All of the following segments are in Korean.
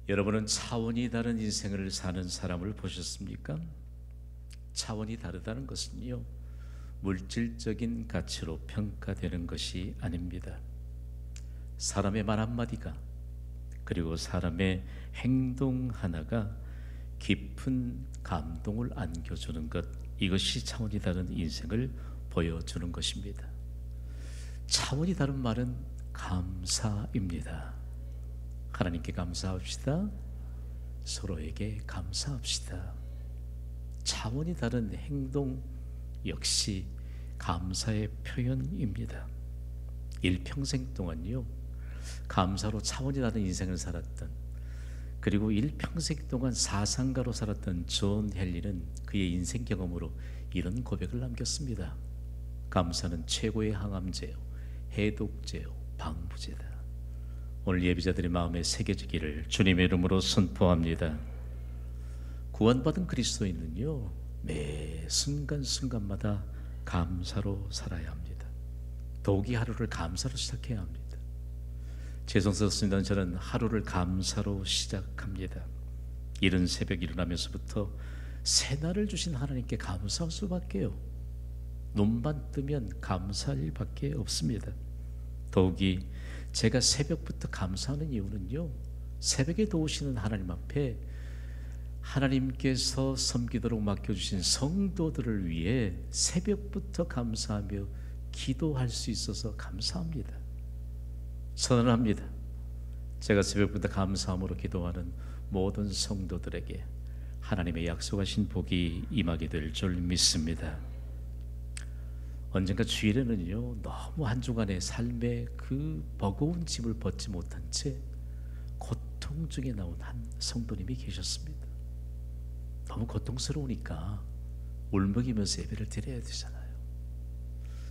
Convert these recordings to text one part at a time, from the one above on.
여러분은 차원이 다른 인생을 사는 사람을 보셨습니까? 차원이 다르다는 것은요, 물질적인 가치로 평가되는 것이 아닙니다. 사람의 말 한마디가, 그리고 사람의 행동 하나가 깊은 감동을 안겨주는 것, 이것이 차원이 다른 인생을 보여주는 것입니다. 차원이 다른 말은 감사입니다. 하나님께 감사합시다. 서로에게 감사합시다. 차원이 다른 행동 역시 감사의 표현입니다. 일평생 동안요, 감사로 차원이 다른 인생을 살았던, 그리고 일평생 동안 사상가로 살았던 존 헨리는 그의 인생 경험으로 이런 고백을 남겼습니다. 감사는 최고의 항암제요, 해독제요, 방부제다. 오늘 예비자들의 마음에 새겨지기를 주님의 이름으로 선포합니다. 구원받은 그리스도인은요, 매 순간순간마다 감사로 살아야 합니다. 더욱이 하루를 감사로 시작해야 합니다. 최성서 스님은 저는 하루를 감사로 시작합니다. 이른 새벽 일어나면서부터 새날을 주신 하나님께 감사할 수밖에요. 눈만 뜨면 감사할 일밖에 없습니다. 더욱이 제가 새벽부터 감사하는 이유는요, 새벽에 도우시는 하나님 앞에 하나님께서 섬기도록 맡겨주신 성도들을 위해 새벽부터 감사하며 기도할 수 있어서 감사합니다. 선언합니다. 제가 새벽부터 감사함으로 기도하는 모든 성도들에게 하나님의 약속하신 복이 임하게 될 줄 믿습니다. 언젠가 주일에는요, 너무 한 주간의 삶의 그 버거운 짐을 벗지 못한 채 고통 중에 나온 한 성도님이 계셨습니다. 너무 고통스러우니까 울먹이면서 예배를 드려야 되잖아요.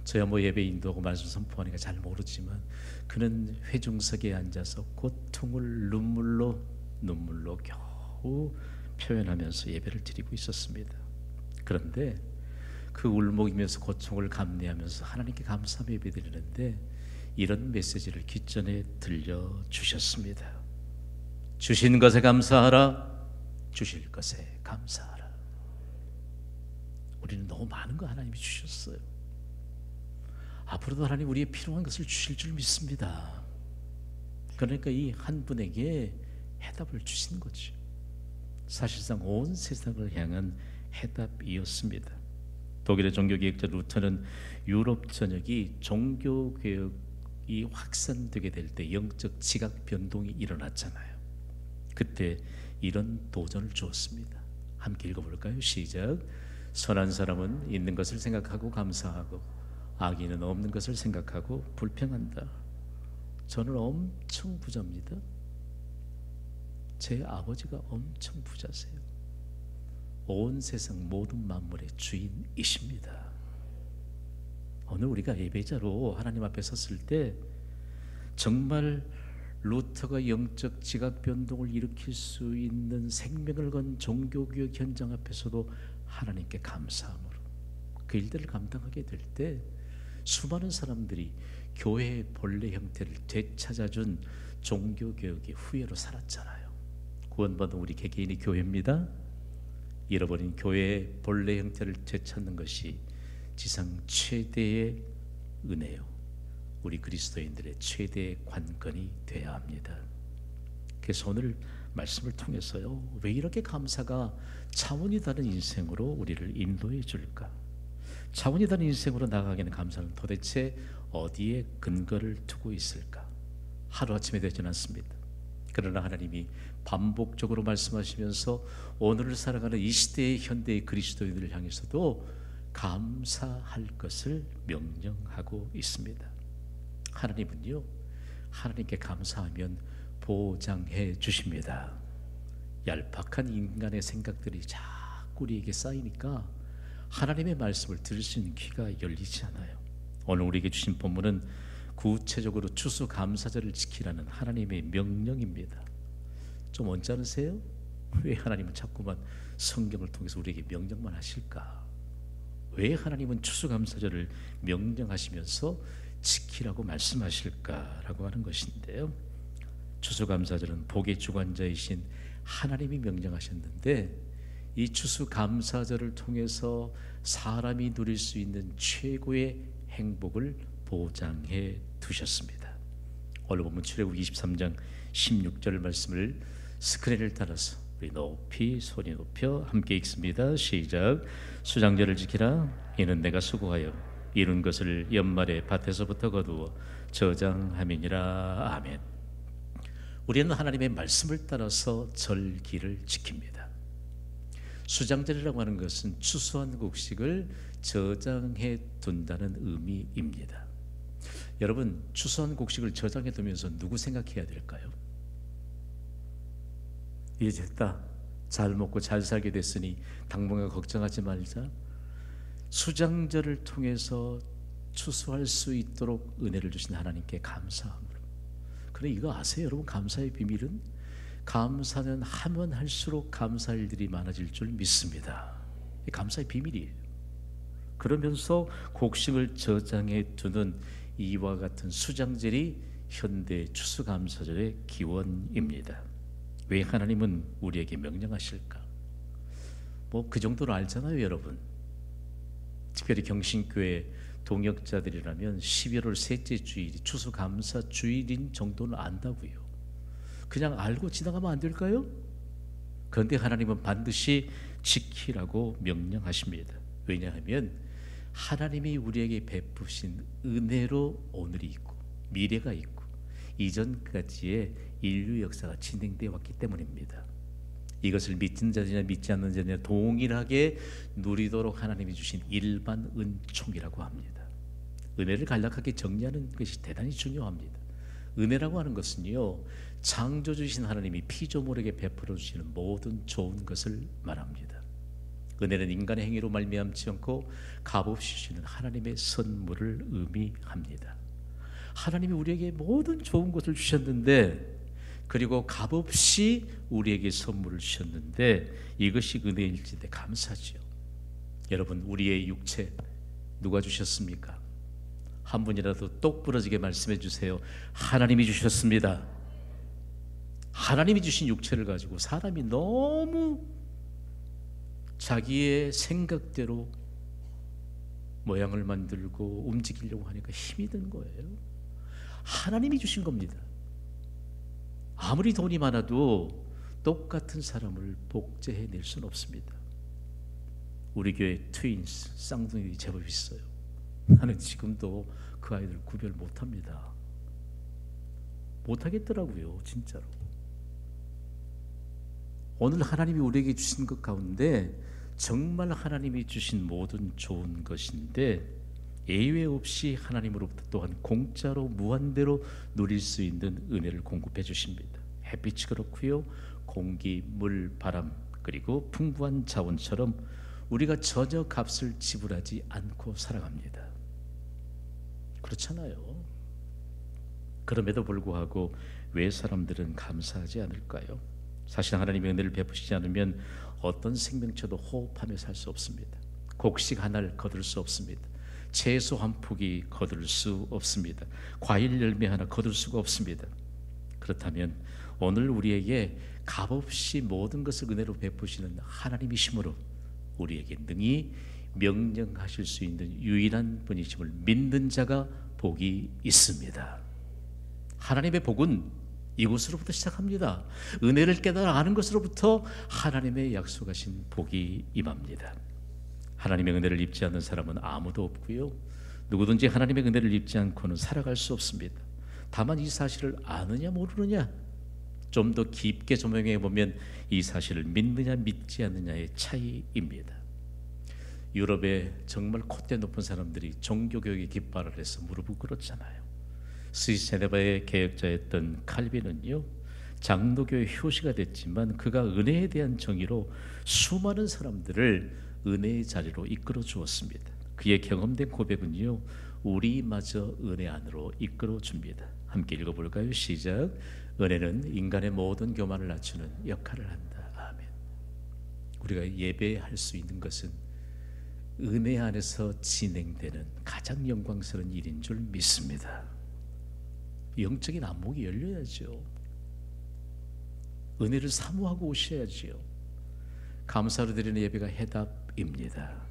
저야 뭐 예배 인도하고 말씀 선포하니까 잘 모르지만 그는 회중석에 앉아서 고통을 눈물로 겨우 표현하면서 예배를 드리고 있었습니다. 그런데 그 울먹이면서 고통을 감내하면서 하나님께 감사하며 예배드리는데 이런 메시지를 기전에 들려주셨습니다. 주신 것에 감사하라, 주실 것에 감사하라. 우리는 너무 많은 거 하나님이 주셨어요. 앞으로도 하나님 우리의 필요한 것을 주실 줄 믿습니다. 그러니까 이 한 분에게 해답을 주신 거죠. 사실상 온 세상을 향한 해답이었습니다. 독일의 종교개혁자 루터는 유럽 전역이 종교개혁이 확산되게 될 때 영적 지각 변동이 일어났잖아요. 그때 이런 도전을 주었습니다. 함께 읽어볼까요? 시작. 선한 사람은 있는 것을 생각하고 감사하고 악인은 없는 것을 생각하고 불평한다. 저는 엄청 부자입니다. 제 아버지가 엄청 부자세요. 온 세상 모든 만물의 주인이십니다. 오늘 우리가 예배자로 하나님 앞에 섰을 때 정말 루터가 영적 지각 변동을 일으킬 수 있는 생명을 건 종교개혁 현장 앞에서도 하나님께 감사함으로 그 일들을 감당하게 될 때 수많은 사람들이 교회의 본래 형태를 되찾아준 종교개혁의 후예로 살았잖아요. 구원받은 우리 개개인이 교회입니다. 잃어버린 교회의 본래 형태를 되찾는 것이 지상 최대의 은혜요, 우리 그리스도인들의 최대의 관건이 되어야 합니다. 그래서 오늘 말씀을 통해서요, 왜 이렇게 감사가 차원이 다른 인생으로 우리를 인도해 줄까? 차원이 다른 인생으로 나아가기는 감사는 도대체 어디에 근거를 두고 있을까? 하루아침에 되지는 않습니다. 그러나 하나님이 반복적으로 말씀하시면서 오늘을 살아가는 이 시대의 현대의 그리스도인들을 향해서도 감사할 것을 명령하고 있습니다. 하나님은요, 하나님께 감사하면 보장해 주십니다. 얄팍한 인간의 생각들이 자꾸 우리에게 쌓이니까 하나님의 말씀을 들을 수 있는 귀가 열리지 않아요. 오늘 우리에게 주신 본문은 구체적으로 추수감사절을 지키라는 하나님의 명령입니다. 좀 언짢으세요? 왜 하나님은 자꾸만 성경을 통해서 우리에게 명령만 하실까? 왜 하나님은 추수감사절을 명령하시면서 지키라고 말씀하실까라고 하는 것인데요, 추수감사절은 복의 주관자이신 하나님이 명령하셨는데, 이 추수감사절을 통해서 사람이 누릴 수 있는 최고의 행복을 보장해 두셨습니다. 오늘 보면 출애굽 23장 16절 말씀을 스크린을 따라서 우리 높이 소리 높여 함께 읽습니다. 시작. 수장절을 지키라. 이는 내가 수고하여 이룬 것을 연말에 밭에서부터 거두어 저장함이니라. 아멘. 우리는 하나님의 말씀을 따라서 절기를 지킵니다. 수장절이라고 하는 것은 추수한 곡식을 저장해 둔다는 의미입니다. 여러분, 추수한 곡식을 저장해 두면서 누구 생각해야 될까요? 이제 됐다, 잘 먹고 잘 살게 됐으니 당분간 걱정하지 말자. 수장절을 통해서 추수할 수 있도록 은혜를 주신 하나님께 감사함으로. 그래, 이거 아세요 여러분? 감사의 비밀은 감사는 하면 할수록 감사할 일들이 많아질 줄 믿습니다. 이 감사의 비밀이에요. 그러면서 곡식을 저장해 두는 이와 같은 수장절이 현대 추수감사절의 기원입니다. 왜 하나님은 우리에게 명령하실까? 뭐 그 정도로 알잖아요 여러분. 특별히 경신교회 동역자들이라면 11월 셋째 주일이 추수감사 주일인 정도는 안다고요. 그냥 알고 지나가면 안 될까요? 그런데 하나님은 반드시 지키라고 명령하십니다. 왜냐하면 하나님이 우리에게 베푸신 은혜로 오늘이 있고 미래가 있고 이전까지의 인류 역사가 진행되어 왔기 때문입니다. 이것을 믿는 자냐 믿지 않는 자냐 동일하게 누리도록 하나님이 주신 일반 은총이라고 합니다. 은혜를 간략하게 정리하는 것이 대단히 중요합니다. 은혜라고 하는 것은요, 창조주신 하나님이 피조물에게 베풀어 주시는 모든 좋은 것을 말합니다. 은혜는 인간의 행위로 말미암지 않고 값없이 주시는 하나님의 선물을 의미합니다. 하나님이 우리에게 모든 좋은 것을 주셨는데, 그리고 값없이 우리에게 선물을 주셨는데, 이것이 은혜일진데 감사지요. 여러분, 우리의 육체 누가 주셨습니까? 한 분이라도 똑부러지게 말씀해 주세요. 하나님이 주셨습니다. 하나님이 주신 육체를 가지고 사람이 너무 자기의 생각대로 모양을 만들고 움직이려고 하니까 힘이 든 거예요. 하나님이 주신 겁니다. 아무리 돈이 많아도 똑같은 사람을 복제해낼 수는 없습니다. 우리 교회 트윈스 쌍둥이들이 제법 있어요. 나는 지금도 그 아이들 구별 못합니다. 못하겠더라고요 진짜로. 오늘 하나님이 우리에게 주신 것 가운데 정말 하나님이 주신 모든 좋은 것인데, 예외 없이 하나님으로부터 또한 공짜로 무한대로 누릴 수 있는 은혜를 공급해 주십니다. 햇빛이 그렇고요, 공기, 물, 바람, 그리고 풍부한 자원처럼 우리가 전혀 값을 지불하지 않고 살아갑니다. 그렇잖아요. 그럼에도 불구하고 왜 사람들은 감사하지 않을까요? 사실 하나님의 은혜를 베푸시지 않으면 어떤 생명체도 호흡하며 살 수 없습니다. 곡식 하나를 거둘 수 없습니다. 채소 한 포기 거둘 수 없습니다. 과일 열매 하나 거둘 수가 없습니다. 그렇다면 오늘 우리에게 값없이 모든 것을 은혜로 베푸시는 하나님이심으로 우리에게 능히 명령하실 수 있는 유일한 분이심을 믿는 자가 복이 있습니다. 하나님의 복은 이곳으로부터 시작합니다. 은혜를 깨달아 아는 것으로부터 하나님의 약속하신 복이 임합니다. 하나님의 은혜를 입지 않는 사람은 아무도 없고요, 누구든지 하나님의 은혜를 입지 않고는 살아갈 수 없습니다. 다만 이 사실을 아느냐 모르느냐, 좀 더 깊게 조명해 보면 이 사실을 믿느냐 믿지 않느냐의 차이입니다. 유럽의 정말 콧대 높은 사람들이 종교교육에 깃발을 해서 무릎을 꿇었잖아요. 스위스 제네바의 개혁자였던 칼빈은요, 장로교의 효시가 됐지만 그가 은혜에 대한 정의로 수많은 사람들을 은혜의 자리로 이끌어 주었습니다. 그의 경험된 고백은요, 우리마저 은혜 안으로 이끌어 줍니다. 함께 읽어볼까요? 시작. 은혜는 인간의 모든 교만을 낮추는 역할을 한다. 아멘. 우리가 예배할 수 있는 것은 은혜 안에서 진행되는 가장 영광스러운 일인 줄 믿습니다. 영적인 안목이 열려야죠. 은혜를 사모하고 오셔야지요. 감사로 드리는 예배가 해답입니다.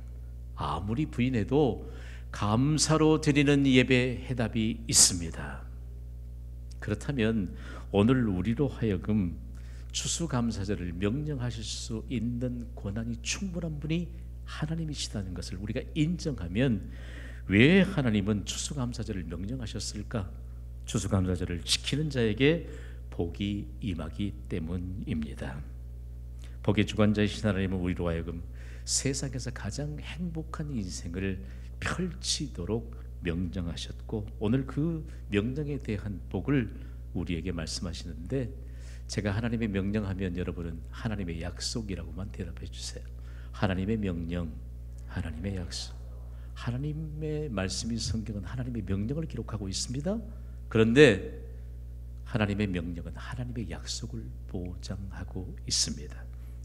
아무리 부인해도 감사로 드리는 예배 해답이 있습니다. 그렇다면 오늘 우리로 하여금 추수감사절을 명령하실 수 있는 권한이 충분한 분이 하나님이시다는 것을 우리가 인정하면 왜 하나님은 추수감사절을 명령하셨을까? 추수감사절을 지키는 자에게 복이 임하기 때문입니다. 복의 주관자이신 하나님은 우리로 하여금 세상에서 가장 행복한 인생을 펼치도록 명령하셨고, 오늘 그 명령에 대한 복을 우리에게 말씀하시는데, 제가 하나님의 명령하면 여러분은 하나님의 약속이라고만 대답해 주세요. 하나님의 명령, 하나님의 약속. 하나님의 말씀이, 성경은 하나님의 명령을 기록하고 있습니다. 그런데 하나님의 명령은 하나님의 약속을 보장하고 있습니다.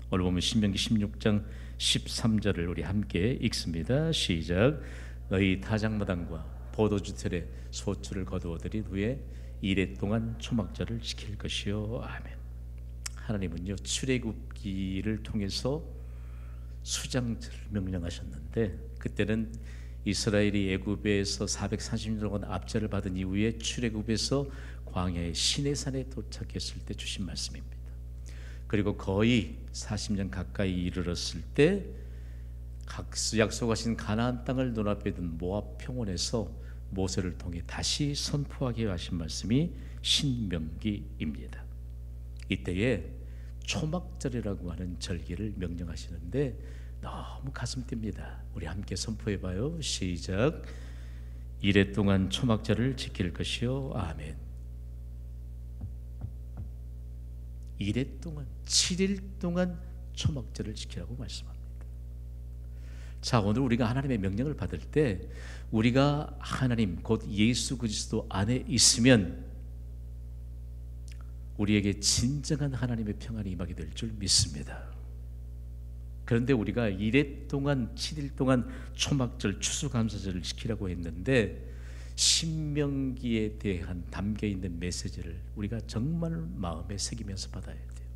오늘 보면 신명기 16장 13절을 우리 함께 읽습니다. 시작. 너희 타작마당과 포도주틀에 소출을 거두어들인 후에 이레 동안 초막절을 지킬 것이요. 아멘. 하나님은요, 출애굽기를 통해서 수장절을 명령하셨는데, 그때는 이스라엘이 애굽에서 440년 동안 압제를 받은 이후에 출애굽에서 광야의 시내산에 도착했을 때 주신 말씀입니다. 그리고 거의 40년 가까이 이르렀을 때 약속하신 가나안 땅을 눈앞에 둔 모압 평원에서 모세를 통해 다시 선포하게 하신 말씀이 신명기입니다. 이때에 초막절이라고 하는 절기를 명령하시는데 너무 가슴 뜁니다. 우리 함께 선포해봐요. 시작. 이레 동안 초막절을 지킬 것이요. 아멘. 이레 동안 7일 동안 초막절을 지키라고 말씀합니다. 자, 오늘 우리가 하나님의 명령을 받을 때 우리가 하나님 곧 예수 그리스도 안에 있으면 우리에게 진정한 하나님의 평안이 임하게 될 줄 믿습니다. 그런데 우리가 이레 동안 7일 동안 초막절 추수감사절을 지키라고 했는데 신명기에 대한 담겨있는 메시지를 우리가 정말 마음에 새기면서 받아야 돼요.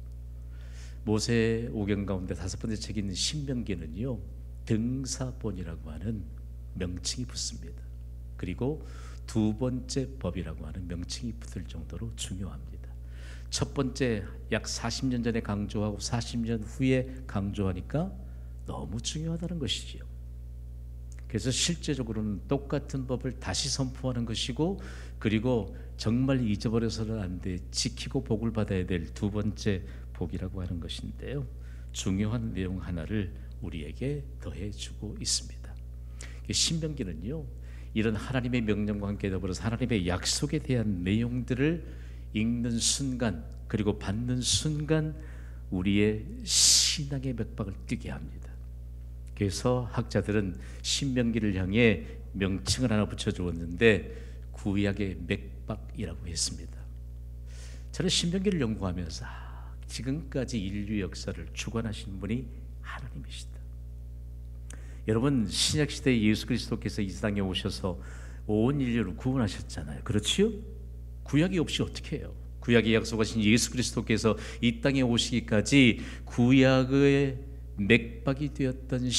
모세 오경 가운데 5번째 책인 신명기는요, 등사본이라고 하는 명칭이 붙습니다. 그리고 2번째 법이라고 하는 명칭이 붙을 정도로 중요합니다. 첫 번째 약 40년 전에 강조하고 40년 후에 강조하니까 너무 중요하다는 것이지요. 그래서 실제적으로는 똑같은 법을 다시 선포하는 것이고, 그리고 정말 잊어버려서는 안 돼 지키고 복을 받아야 될 2번째 복이라고 하는 것인데요, 중요한 내용 하나를 우리에게 더해주고 있습니다. 신명기는요, 이런 하나님의 명령과 함께 더불어서 하나님의 약속에 대한 내용들을 읽는 순간, 그리고 받는 순간 우리의 신앙의 맥박을 뛰게 합니다. 그래서 학자들은 신명기를 향해 명칭을 하나 붙여주었는데 구약의 맥박이라고 했습니다. 저는 신명기를 연구하면서 지금까지 인류 역사를 주관하신 분이 하나님이시다. 여러분, 신약시대에 예수 그리스도께서 이 땅에 오셔서 온 인류를 구원하셨잖아요. 그렇지요? 구약이 없이 어떻게 해요? 구약에 약속하신 예수 그리스도께서 이 땅에 오시기까지 구약의 맥박이 되었던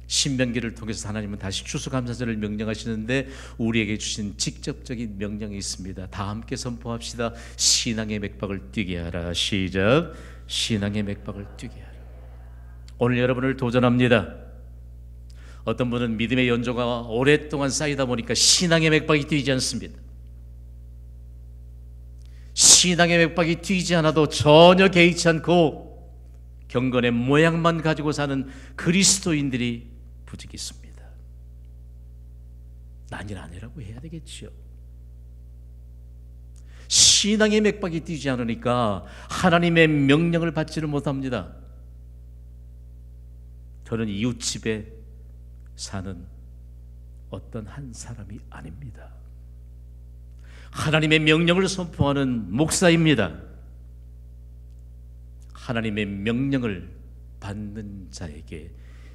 신명기를 통해서 하나님은 다시 추수감사절을 명령하시는데 우리에게 주신 직접적인 명령이 있습니다. 다 함께 선포합시다. 신앙의 맥박을 뛰게 하라. 시작. 신앙의 맥박을 뛰게 하라. 오늘 여러분을 도전합니다. 어떤 분은 믿음의 연조가 오랫동안 쌓이다 보니까 신앙의 맥박이 뛰지 않습니다. 신앙의 맥박이 뛰지 않아도 전혀 개의치 않고 경건의 모양만 가지고 사는 그리스도인들이 부득이 있습니다. 난일 아니라고 해야 되겠죠. 신앙의 맥박이 뛰지 않으니까 하나님의 명령을 받지를 못합니다. 저는 이웃집에 사는 어떤 한 사람이 아닙니다. 하나님의 명령을 선포하는 목사입니다. 하나님의 명령을 받는 자에게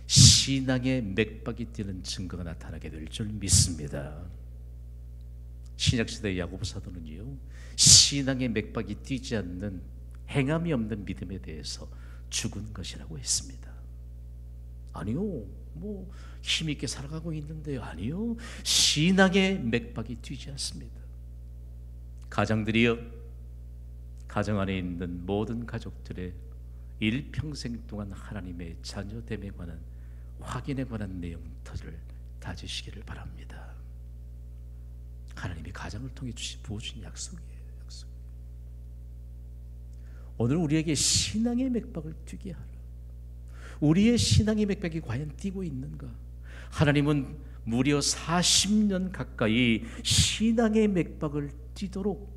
신앙의 맥박이 뛰는 증거가 나타나게 될 줄 믿습니다. 신약시대의 야고보 사도는요, 신앙의 맥박이 뛰지 않는 행함이 없는 믿음에 대해서 죽은 것이라고 했습니다. 아니요, 뭐 힘있게 살아가고 있는데요. 아니요, 신앙의 맥박이 뛰지 않습니다. 가장들이여, 가정 안에 있는 모든 가족들의 일평생 동안 하나님의 자녀됨에 관한 확인에 관한 내용들을 다지시기를 바랍니다. 하나님이 가정을 통해 부어주신 약속이에요. 약속. 오늘 우리에게 신앙의 맥박을 뛰게 하라. 우리의 신앙의 맥박이 과연 뛰고 있는가? 하나님은 무려 40년 가까이 신앙의 맥박을 뛰도록,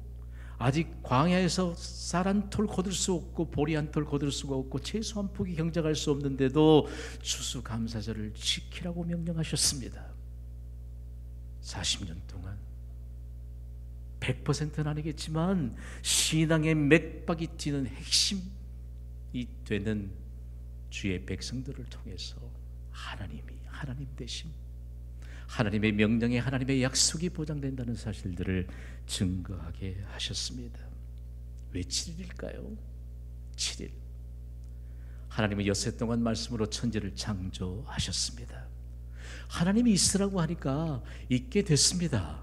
아직 광야에서 쌀 한 톨 거둘 수 없고 보리 한 톨 거둘 수가 없고 채소 한 포기 경작할 수 없는데도 추수감사절을 지키라고 명령하셨습니다. 40년 동안 100%는 아니겠지만 신앙의 맥박이 뛰는 핵심이 되는 주의 백성들을 통해서 하나님이 하나님 되심, 하나님의 명령에 하나님의 약속이 보장된다는 사실들을 증거하게 하셨습니다. 왜 7일일까요? 7일. 하나님은 엿새 동안 말씀으로 천지를 창조하셨습니다. 하나님이 있으라고 하니까 있게 됐습니다.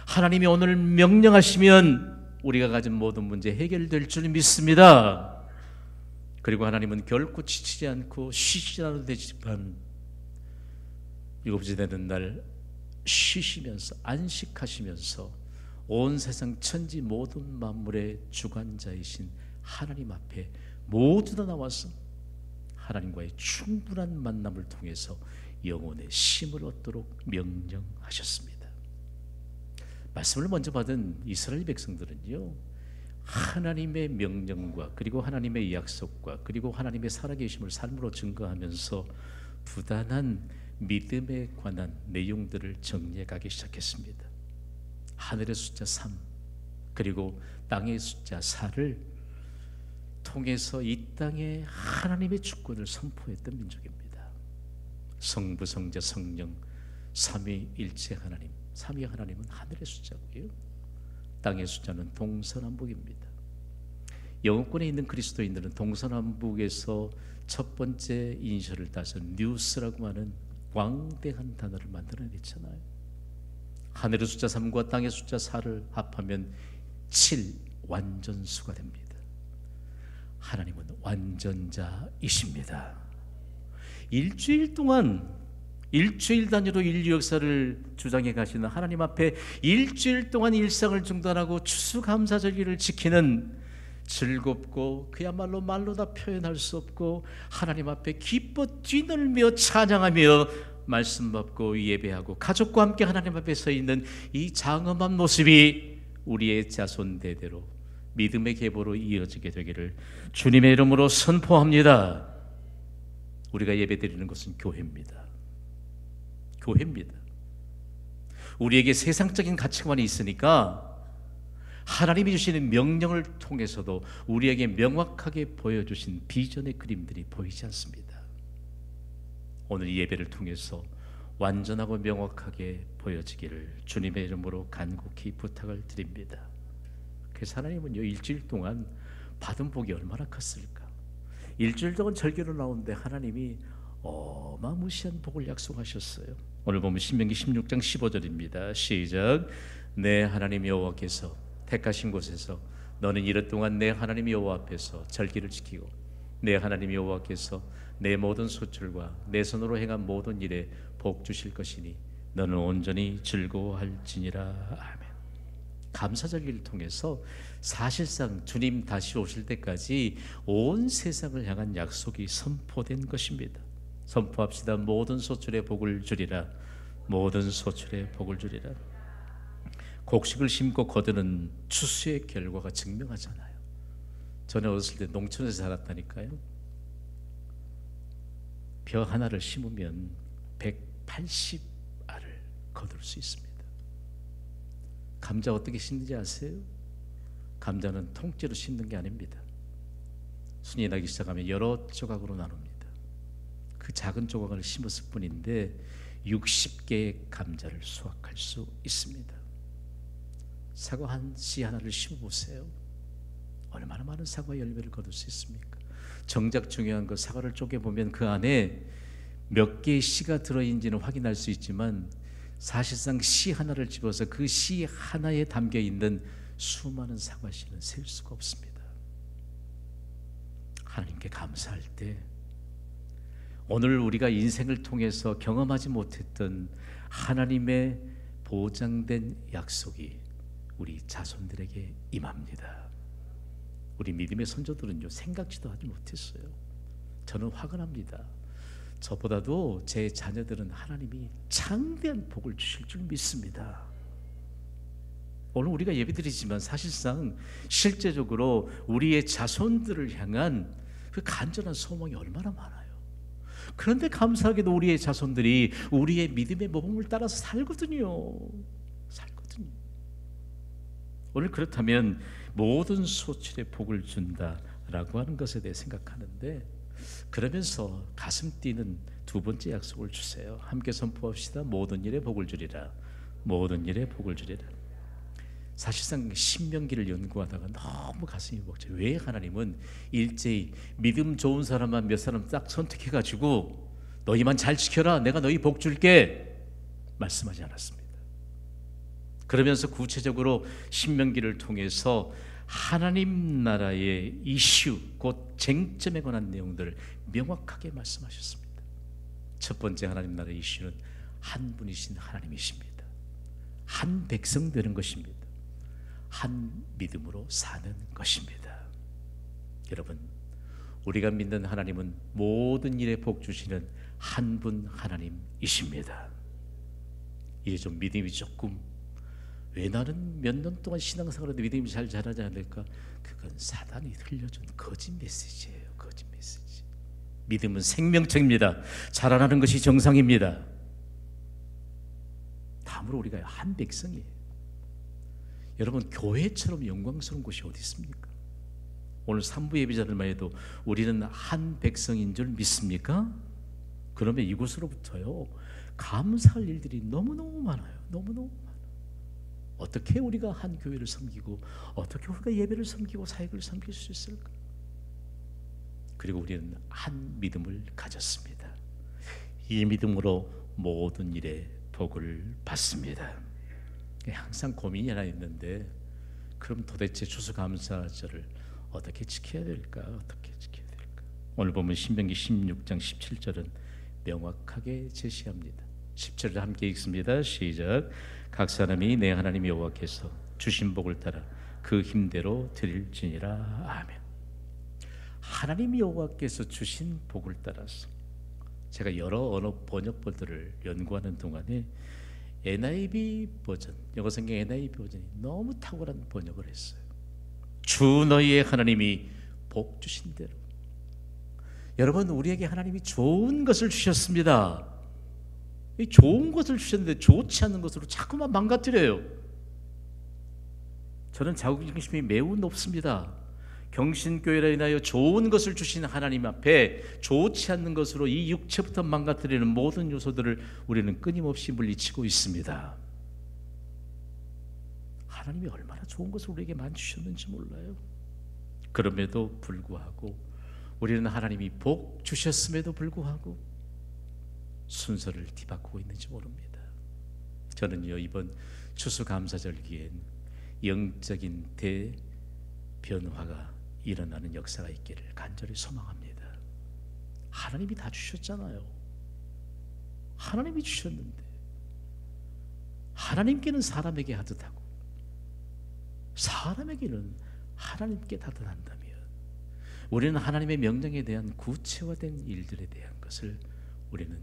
하나님이 오늘 명령하시면 우리가 가진 모든 문제 해결될 줄 믿습니다. 그리고 하나님은 결코 지치지 않고 쉬지 않아도 되지만 일곱째 되는 날 쉬시면서 안식하시면서 온 세상 천지 모든 만물의 주관자이신 하나님 앞에 모두 다 나와서 하나님과의 충분한 만남을 통해서 영혼의 쉼을 얻도록 명령하셨습니다. 말씀을 먼저 받은 이스라엘 백성들은요, 하나님의 명령과 그리고 하나님의 약속과 그리고 하나님의 살아계심을 삶으로 증거하면서 부단한 믿음에 관한 내용들을 정리해 가기 시작했습니다. 하늘의 숫자 3 그리고 땅의 숫자 4를 통해서 이 땅에 하나님의 주권을 선포했던 민족입니다. 성부, 성자, 성령 삼위일체 하나님, 삼위 하나님은 하늘의 숫자고요, 땅의 숫자는 동서남북입니다. 영어권에 있는 그리스도인들은 동서남북에서 첫 번째 이니셜을 따서 뉴스라고 하는 광대한 단어를 만들어냈잖아요. 하늘의 숫자 3과 땅의 숫자 4를 합하면 7 완전수가 됩니다. 하나님은 완전자이십니다. 일주일 동안 일주일 단위로 인류 역사를 주장해 가시는 하나님 앞에 일주일 동안 일상을 중단하고 추수감사절기를 지키는 즐겁고 그야말로 말로 다 표현할 수 없고 하나님 앞에 기뻐 뛰놀며 찬양하며 말씀 받고 예배하고 가족과 함께 하나님 앞에 서 있는 이 장엄한 모습이 우리의 자손 대대로 믿음의 계보로 이어지게 되기를 주님의 이름으로 선포합니다. 우리가 예배드리는 것은 교회입니다. 교회입니다. 우리에게 세상적인 가치관이 있으니까 하나님이 주시는 명령을 통해서도 우리에게 명확하게 보여주신 비전의 그림들이 보이지 않습니다. 오늘 이 예배를 통해서 완전하고 명확하게 보여지기를 주님의 이름으로 간곡히 부탁을 드립니다. 그래서 하나님은요, 일주일 동안 받은 복이 얼마나 컸을까. 일주일 동안 절기로 나오는데 하나님이 어마무시한 복을 약속하셨어요. 오늘 보면 신명기 16장 15절입니다. 시작. 내 하나님 여호와께서 택하신 곳에서 너는 이릇 동안 내 하나님 여호와 앞에서 절기를 지키고 내 하나님 여호와께서 내 모든 소출과 내 손으로 행한 모든 일에 복 주실 것이니 너는 온전히 즐거워할지니라. 아멘. 감사절기를 통해서 사실상 주님 다시 오실 때까지 온 세상을 향한 약속이 선포된 것입니다. 선포합시다. 모든 소출에 복을 주리라. 모든 소출에 복을 주리라. 곡식을 심고 거두는 추수의 결과가 증명하잖아요. 전에 어렸을 때 농촌에서 살았다니까요. 벼 하나를 심으면 180알을 거둘 수 있습니다. 감자 어떻게 심는지 아세요? 감자는 통째로 심는 게 아닙니다. 순이 나기 시작하면 여러 조각으로 나눕니다. 그 작은 조각을 심었을 뿐인데 60개의 감자를 수확할 수 있습니다. 사과 한 씨 하나를 심어보세요. 얼마나 많은 사과 열매를 거둘 수 있습니까? 정작 중요한 거 사과를 쪼개보면 그 안에 몇 개의 씨가 들어있는지는 확인할 수 있지만 사실상 씨 하나를 집어서 그 씨 하나에 담겨있는 수많은 사과 씨는 셀 수가 없습니다. 하나님께 감사할 때 오늘 우리가 인생을 통해서 경험하지 못했던 하나님의 보장된 약속이 우리 자손들에게 임합니다. 우리 믿음의 선조들은요, 생각지도 하지 못했어요. 저는 화가 납니다. 저보다도 제 자녀들은 하나님이 창대한 복을 주실 줄 믿습니다. 오늘 우리가 예배드리지만 사실상 실제적으로 우리의 자손들을 향한 그 간절한 소망이 얼마나 많아요. 그런데 감사하게도 우리의 자손들이 우리의 믿음의 모범을 따라서 살거든요. 오늘 그렇다면 모든 소출에 복을 준다라고 하는 것에 대해 생각하는데, 그러면서 가슴 뛰는 두 번째 약속을 주세요. 함께 선포합시다. 모든 일에 복을 주리라. 모든 일에 복을 주리라. 사실상 신명기를 연구하다가 너무 가슴이 벅차요. 왜 하나님은 일제히 믿음 좋은 사람만 몇 사람 딱 선택해가지고 너희만 잘 지켜라, 내가 너희 복 줄게 말씀하지 않았습니다. 그러면서 구체적으로 신명기를 통해서 하나님 나라의 이슈, 곧 쟁점에 관한 내용들을 명확하게 말씀하셨습니다. 첫 번째 하나님 나라의 이슈는 한 분이신 하나님이십니다. 한 백성 되는 것입니다. 한 믿음으로 사는 것입니다. 여러분, 우리가 믿는 하나님은 모든 일에 복 주시는 한 분 하나님이십니다. 이제 좀 믿음이 조금, 왜 나는 몇 년 동안 신앙생활에도 믿음이 잘 자라지 않을까? 그건 사단이 흘려준 거짓 메시지예요. 거짓 메시지. 믿음은 생명책입니다. 자라나는 것이 정상입니다. 다음으로 우리가 한 백성이에요. 여러분, 교회처럼 영광스러운 곳이 어디 있습니까? 오늘 3부 예배자들만 해도 우리는 한 백성인 줄 믿습니까? 그러면 이곳으로부터요, 감사할 일들이 너무너무 많아요. 너무너무 많아요. 어떻게 우리가 한 교회를 섬기고, 어떻게 우리가 예배를 섬기고 사역을 섬길 수 있을까? 그리고 우리는 한 믿음을 가졌습니다. 이 믿음으로 모든 일에 복을 받습니다. 항상 고민이 하나 있는데, 그럼 도대체 추수감사절을 어떻게 지켜야 될까? 어떻게 지켜야 될까? 오늘 보면 신명기 16장 17절은 명확하게 제시합니다. 10절을 함께 읽습니다. 시작. 각 사람이 내 하나님 여호와께서 주신 복을 따라 그 힘대로 드릴지니라. 아멘. 하나님 여호와께서 주신 복을 따라서, 제가 여러 언어 번역본들을 연구하는 동안에 NIV 버전, 영어성경 NIV 버전이 너무 탁월한 번역을 했어요. 주 너희의 하나님이 복 주신 대로. 여러분, 우리에게 하나님이 좋은 것을 주셨습니다. 이 좋은 것을 주셨는데 좋지 않은 것으로 자꾸만 망가뜨려요. 저는 자격지심이 매우 높습니다. 경신교회라 인하여 좋은 것을 주신 하나님 앞에 좋지 않는 것으로 이 육체부터 망가뜨리는 모든 요소들을 우리는 끊임없이 물리치고 있습니다. 하나님이 얼마나 좋은 것을 우리에게 많이 주셨는지 몰라요. 그럼에도 불구하고 우리는 하나님이 복 주셨음에도 불구하고 순서를 뒤바꾸고 있는지 모릅니다. 저는요, 이번 추수감사절기엔 영적인 대변화가 일어나는 역사가 있기를 간절히 소망합니다. 하나님이 다 주셨잖아요. 하나님이 주셨는데, 하나님께는 사람에게 하듯 하고 사람에게는 하나님께 하듯 한다면, 우리는 하나님의 명령에 대한 구체화된 일들에 대한 것을 우리는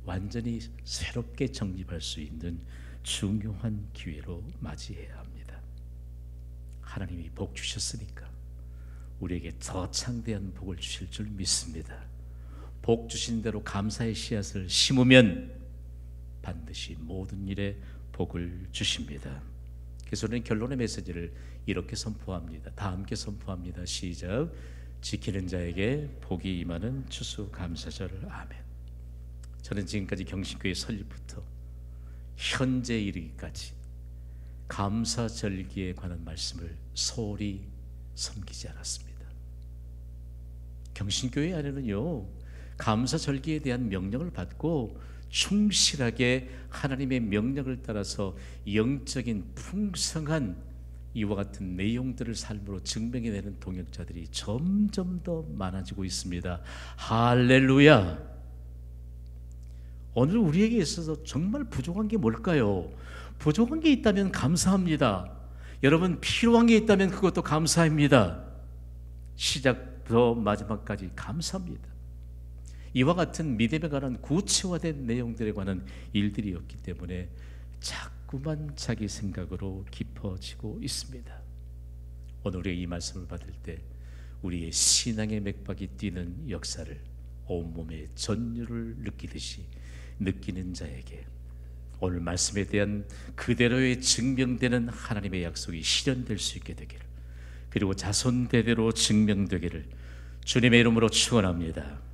완전히 새롭게 정립할 수 있는 중요한 기회로 맞이해야 합니다. 하나님이 복 주셨으니까 우리에게 더 창대한 복을 주실 줄 믿습니다. 복 주신 대로 감사의 씨앗을 심으면 반드시 모든 일에 복을 주십니다. 그래서 우리는 결론의 메시지를 이렇게 선포합니다. 다 함께 선포합니다. 시작. 지키는 자에게 복이 임하는 추수감사절. 아멘. 저는 지금까지 경신교회 설립부터 현재 이르기까지 감사절기에 관한 말씀을 소홀히 섬기지 않았습니다. 경신교회 안에는요, 감사절기에 대한 명령을 받고 충실하게 하나님의 명령을 따라서 영적인 풍성한 이와 같은 내용들을 삶으로 증명해내는 동역자들이 점점 더 많아지고 있습니다. 할렐루야! 오늘 우리에게 있어서 정말 부족한 게 뭘까요? 부족한 게 있다면 감사합니다. 여러분, 필요한 게 있다면 그것도 감사합니다. 시작부터 마지막까지 감사합니다. 이와 같은 믿음에 관한 구체화된 내용들에 관한 일들이 없기 때문에 자꾸만 자기 생각으로 깊어지고 있습니다. 오늘 우리가 이 말씀을 받을 때 우리의 신앙의 맥박이 뛰는 역사를 온몸의 전율을 느끼듯이 느끼는 자에게 오늘 말씀에 대한 그대로의 증명되는 하나님의 약속이 실현될 수 있게 되기를, 그리고 자손 대대로 증명되기를 주님의 이름으로 축원합니다.